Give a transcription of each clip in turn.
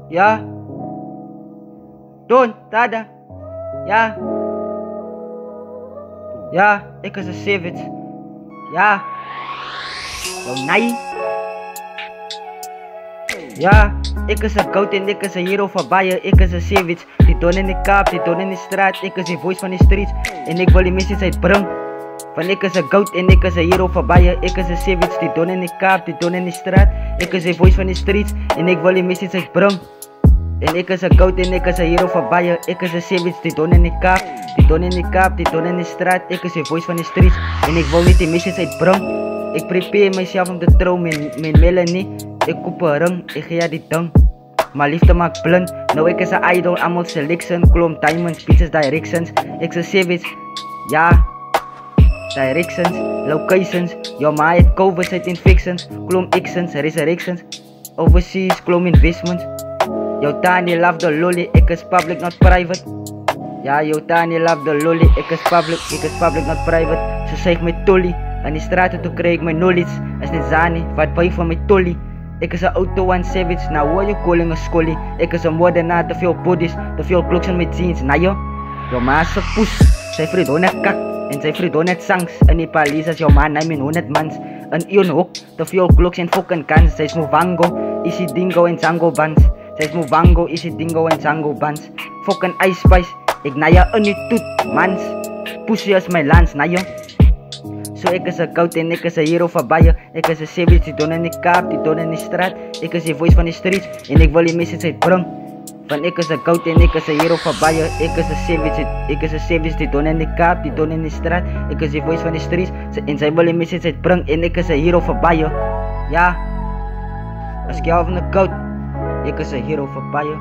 Ja. Don, tada. Ja. Ja, ik is een savage. Ja. Oh nee. Ja, ik is een goat en ik is een hero van Bayer. Ik is een savage. Die don in de kaap, die don in de straat. Ik is de voice van de streets. En ik wil die missies uitbrengen. Van ik is een goat en ik is een hero van Bayer. Ik is een savage. Die don in de kaap, die don in de straat. Ik is de voice van de streets. En ik wil die missies uitbrengen. En ik is een goat en ik is een hero van Bayer. Ik is een savage. Die don in de kaap, die don in de kaap, die don in de straat. Ik is de voice van de streets. En ik wil niet die missies uitbrengen. Ik prepare mezelf om te trouwen met Melanie. Ik koop een ring, ik ga die ding. Maar liefde maakt blind. Nou ik is een idol, allemaal selection. Klom diamonds, pieces, directions. Ik is een savage, ja. Directions, locations. Yo ma het covid, het infections. Klom xens, resurrections. Overseas, klom investments. Yo tani love the lolly, ik is public not private. Ja, yo tani love the lolly, ik is public not private. Ze zegt met tolly. Aan die straten toe krijg ik mijn knowledge. Is niet Zani, wat bij van mijn tolly. Ik is een auto en savage, nou hoor je calling een scolly. Ik is een moordenaar, te veel bodies, te veel kloks en met jeans. Nou joh, jouw ma is een poes. Zij vriend net kak en zij vriend net zangs. En die palies als jouw ma neemt in 100 mans. Een ion hoek, te veel kloks en fucking kans. Zij is Movango, is die dingo en zango bands. Zij is Movango, is die dingo en zango bands. Fucking ice spice, ik na je niet toet, mans. Pussy als mijn lans, nou joh. So ik is een goat en ik is een hero van Bayer. Ik is een savage, die don in de kaap, die don in de straat. Ik is de voice van de streets en ik wil die message uitbrengen. Van ik is een goat en ik is een hero van Bayer. Ik is een savage, die don in de kaap, die don in de straat. Ik is de voice van de streets en zij wil die message uitbrengen. En ik is een hero van Bayer. Ja, als ik jou van de goat, ik is een hero van Bayer.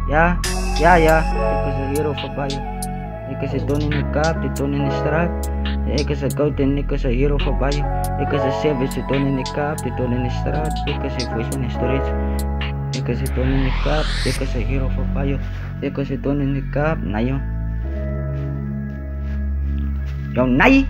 Ja, ik is een hero van Bayer. Ik is een don in de kaap, die don in de straat. Ik is een goat en ik is een hero van Bayer. Ik is een savage, die don in de kaap, die don in de straat. Ik is een voice van de streets. Ik is een don in de kaap, ik is een hero van Bayer. Ik is een don in de kaap, nou joh. Yo, nee!